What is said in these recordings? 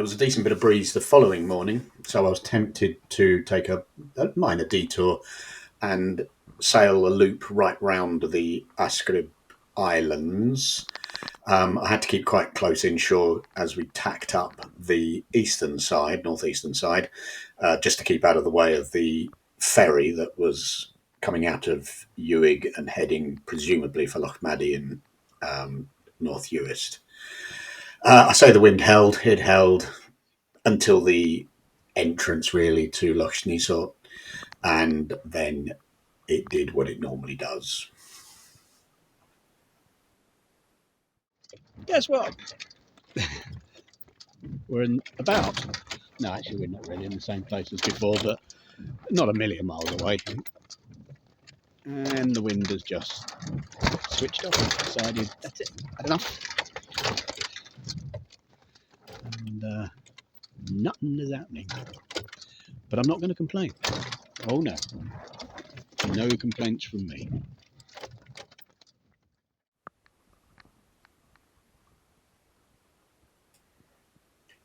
there was a decent bit of breeze the following morning, so I was tempted to take a minor detour and sail a loop right round the Ascrib Islands. I had to keep quite close inshore as we tacked up the northeastern side, just to keep out of the way of the ferry that was coming out of Uig and heading presumably for Lochmaddy in North Uist. I say the wind held, it held until the entrance really to Loch Shneesort, and then it did what it normally does. Guess what? We're in about, no, actually, we're not really in the same place as before, but not a million miles away. And the wind has just switched off and decided that's it, had enough. And nothing is happening. But I'm not going to complain. Oh no. No complaints from me.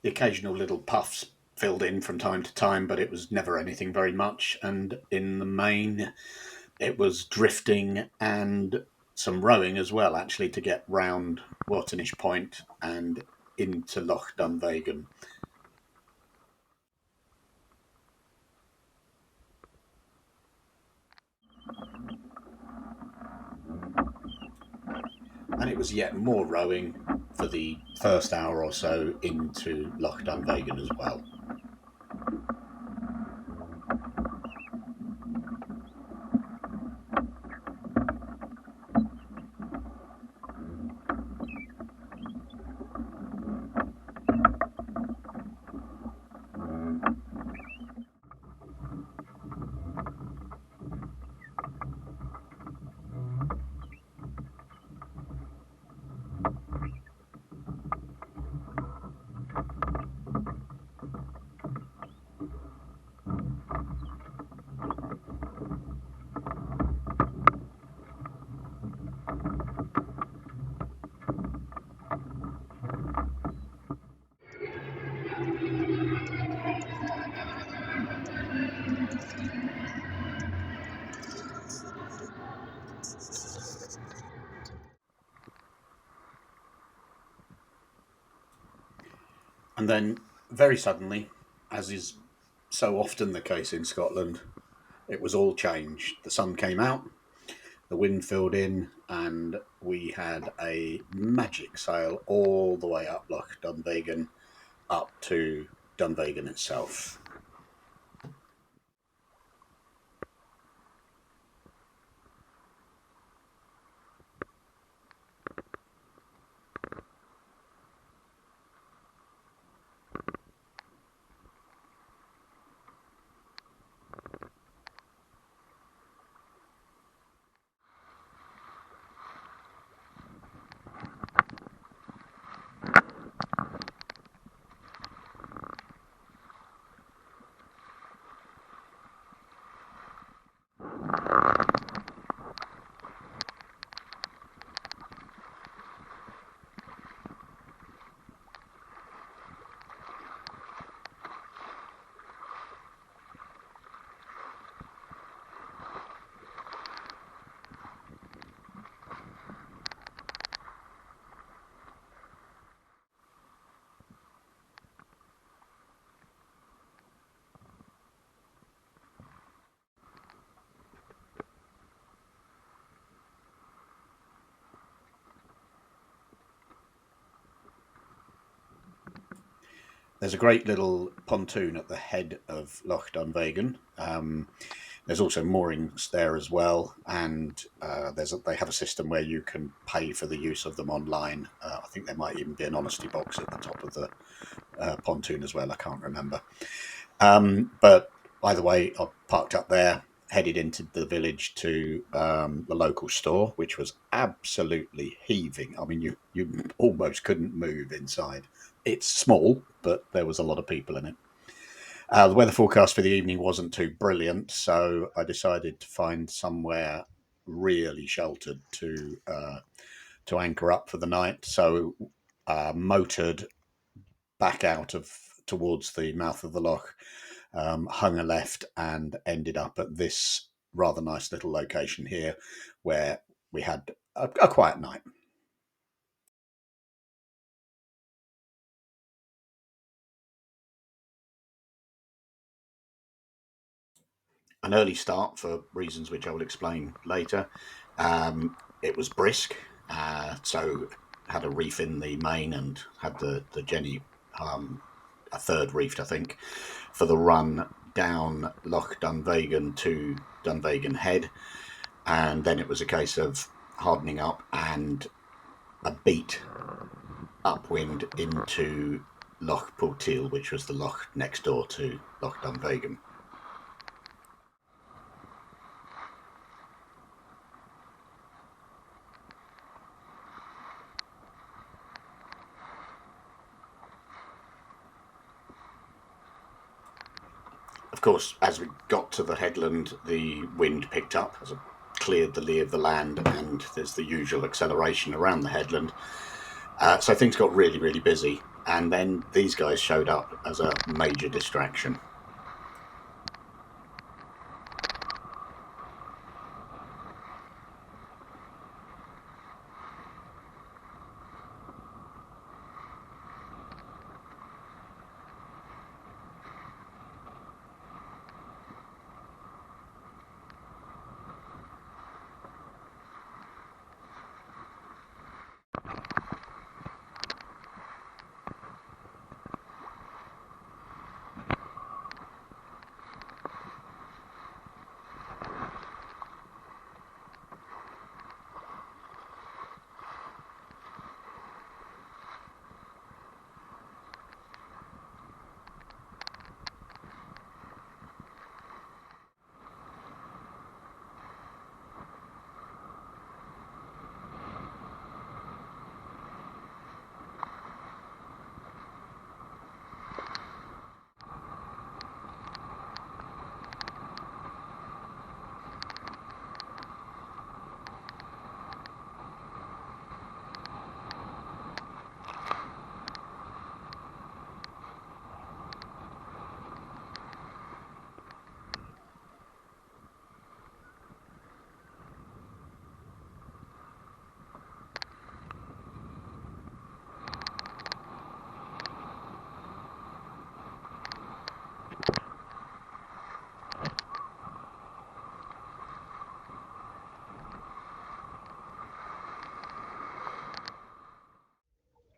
The occasional little puffs filled in from time to time, but it was never anything very much. And in the main, it was drifting and some rowing as well, actually, to get round Waternish Point and into Loch Dunvegan. And it was yet more rowing for the first hour or so into Loch Dunvegan as well. And then, very suddenly, as is so often the case in Scotland, it was all changed. The sun came out, the wind filled in, and we had a magic sail all the way up Loch Dunvegan, up to Dunvegan itself. There's a great little pontoon at the head of Loch Dunvegan. There's also moorings there as well, and they have a system where you can pay for the use of them online. I think there might even be an honesty box at the top of the pontoon as well. I can't remember. But either way, I parked up there, headed into the village to the local store, which was absolutely heaving. I mean, you almost couldn't move inside. It's small, but there was a lot of people in it. The weather forecast for the evening wasn't too brilliant, so I decided to find somewhere really sheltered to anchor up for the night. So motored back out of towards the mouth of the loch, hung a left and ended up at this rather nice little location here where we had a quiet night. An early start for reasons which I will explain later. It was brisk, so had a reef in the main and had the Jenny, a third reefed, I think, for the run down Loch Dunvegan to Dunvegan Head, and then it was a case of hardening up and a beat upwind into Loch Pultil, which was the loch next door to Loch Dunvegan. Of course, as we got to the headland, the wind picked up as it cleared the lee of the land, and there's the usual acceleration around the headland. So things got really, really busy, and then these guys showed up as a major distraction.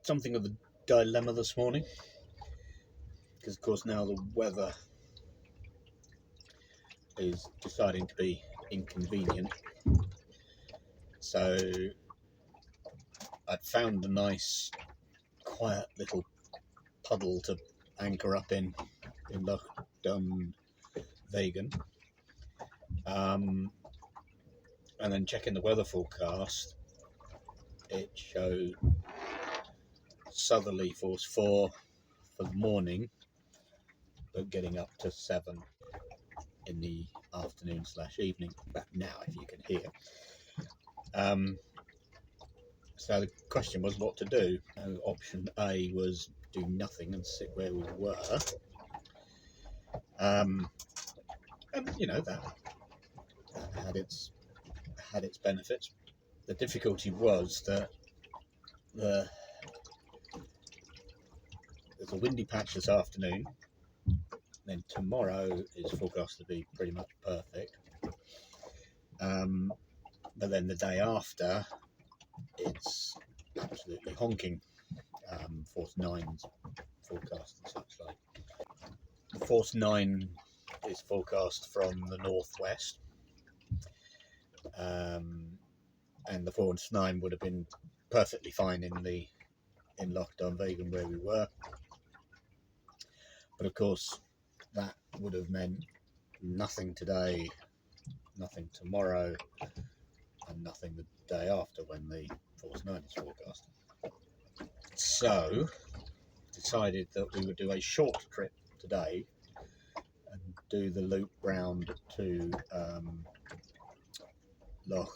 Something of a dilemma this morning, because of course now the weather is deciding to be inconvenient. So I'd found a nice quiet little puddle to anchor up in Loch Dunvegan, and then checking the weather forecast, it showed southerly force 4 for the morning, but getting up to 7 in the afternoon / evening. But now, if you can hear. So the question was what to do. Option A was do nothing and sit where we were. And you know that had its benefits. The difficulty was that there's a windy patch this afternoon. Then tomorrow is forecast to be pretty much perfect. But then the day after, it's absolutely honking. Force 9's forecast and such like. Force 9 is forecast from the northwest, and the Force 9 would have been perfectly fine in Loch Dunvegan where we were. But of course, that would have meant nothing today, nothing tomorrow, and nothing the day after when the Force 9 is forecast. So, decided that we would do a short trip today and do the loop round to Loch.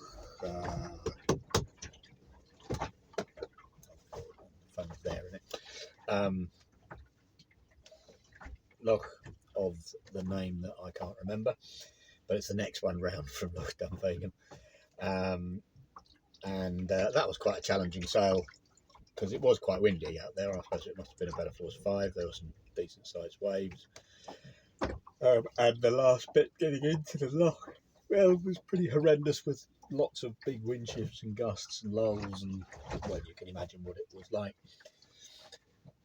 Phone's there, isn't it? loch of the name that I can't remember, but it's the next one round from Loch Dunvegan. And that was quite a challenging sail because it was quite windy out there. I suppose it must have been about a force 5. There were some decent sized waves. And the last bit getting into the loch, well, was pretty horrendous with lots of big wind shifts and gusts and lulls, and well, you can imagine what it was like.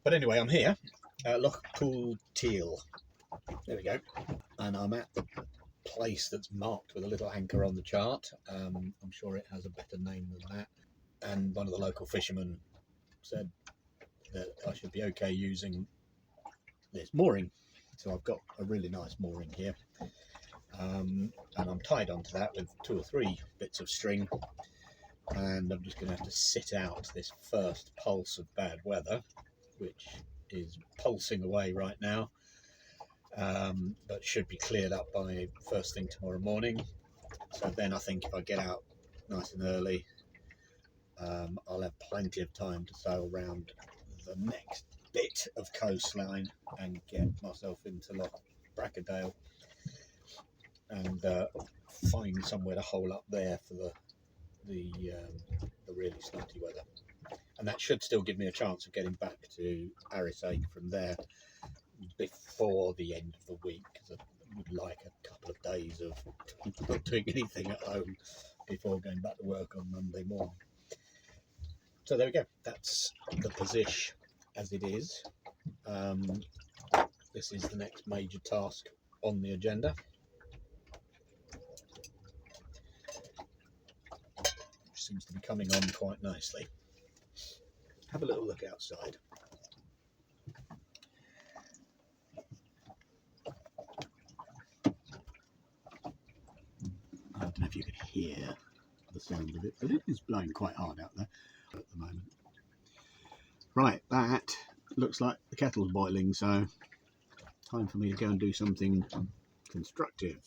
But anyway, I'm here at Ullapool Teal. There we go. And I'm at the place that's marked with a little anchor on the chart. I'm sure it has a better name than that. And one of the local fishermen said that I should be okay using this mooring. So I've got a really nice mooring here. And I'm tied onto that with 2 or 3 bits of string. And I'm just going to have to sit out this first pulse of bad weather, which is pulsing away right now. But should be cleared up by first thing tomorrow morning. So then I think if I get out nice and early, I'll have plenty of time to sail around the next bit of coastline and get myself into Loch Brackadale and find somewhere to hole up there for the really snotty weather. And that should still give me a chance of getting back to Arisaig from there before the end of the week, because I would like a couple of days of not doing anything at home before going back to work on Monday morning. So there we go. That's the position as it is. This is the next major task on the agenda. Which seems to be coming on quite nicely. Have a little look outside. I don't know if you can hear the sound of it, but it is blowing quite hard out there at the moment. Right, that looks like the kettle's boiling, so time for me to go and do something constructive.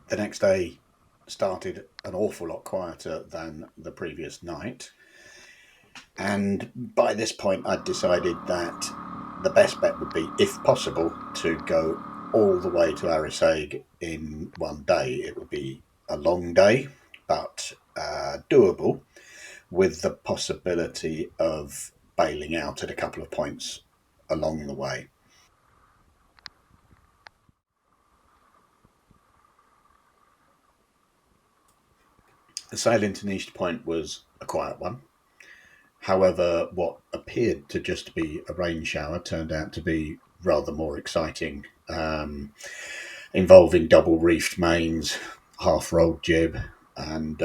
The next day started an awful lot quieter than the previous night, and by this point I'd decided that the best bet would be, if possible, to go all the way to Arisaig in one day. It would be a long day, but doable, with the possibility of bailing out at a couple of points along the way. The sail into Niche Point was a quiet one. However, what appeared to just be a rain shower turned out to be rather more exciting, involving double reefed mains, half rolled jib, and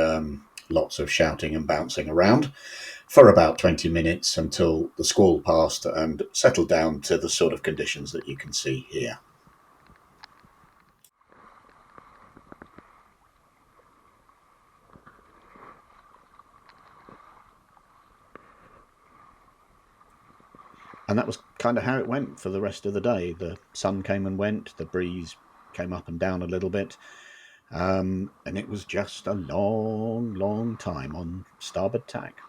lots of shouting and bouncing around for about 20 minutes until the squall passed and settled down to the sort of conditions that you can see here. And that was kind of how it went for the rest of the day. The sun came and went, the breeze came up and down a little bit, and it was just a long, long time on starboard tack.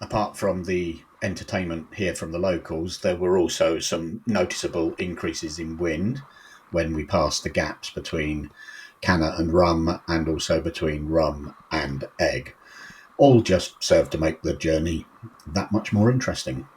Apart from the entertainment here from the locals, there were also some noticeable increases in wind when we passed the gaps between Canna and Rum, and also between Rum and Egg. All just served to make the journey that much more interesting.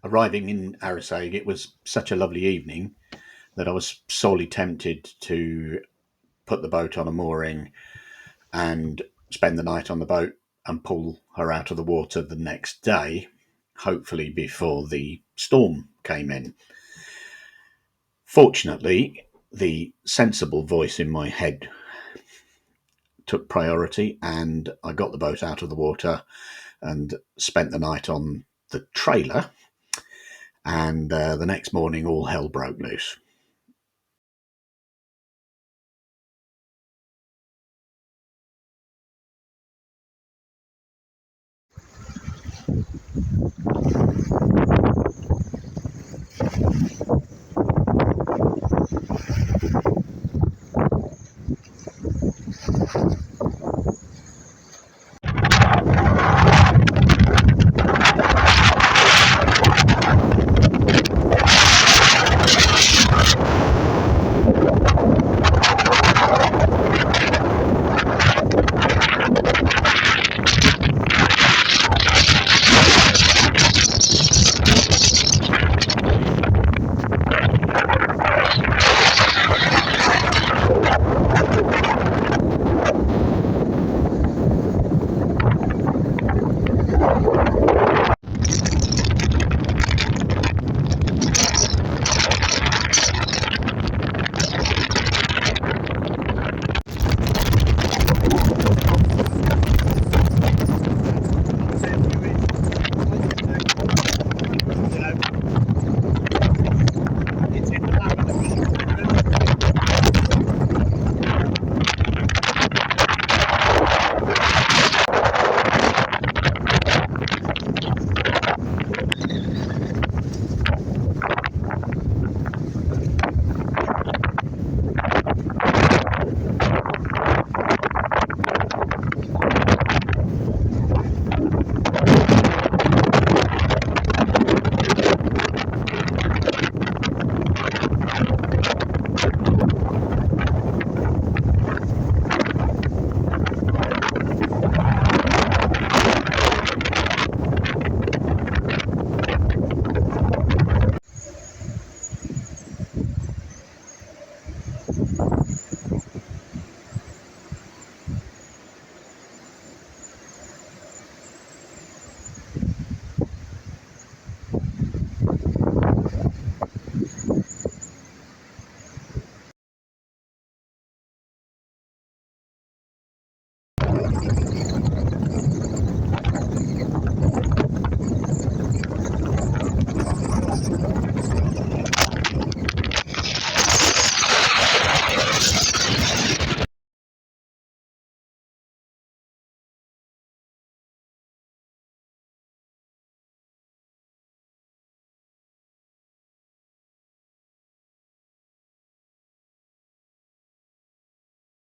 Arriving in Arisaig, it was such a lovely evening that I was sorely tempted to put the boat on a mooring and spend the night on the boat and pull her out of the water the next day, hopefully before the storm came in. Fortunately, the sensible voice in my head took priority, and I got the boat out of the water and spent the night on the trailer. And the next morning, all hell broke loose.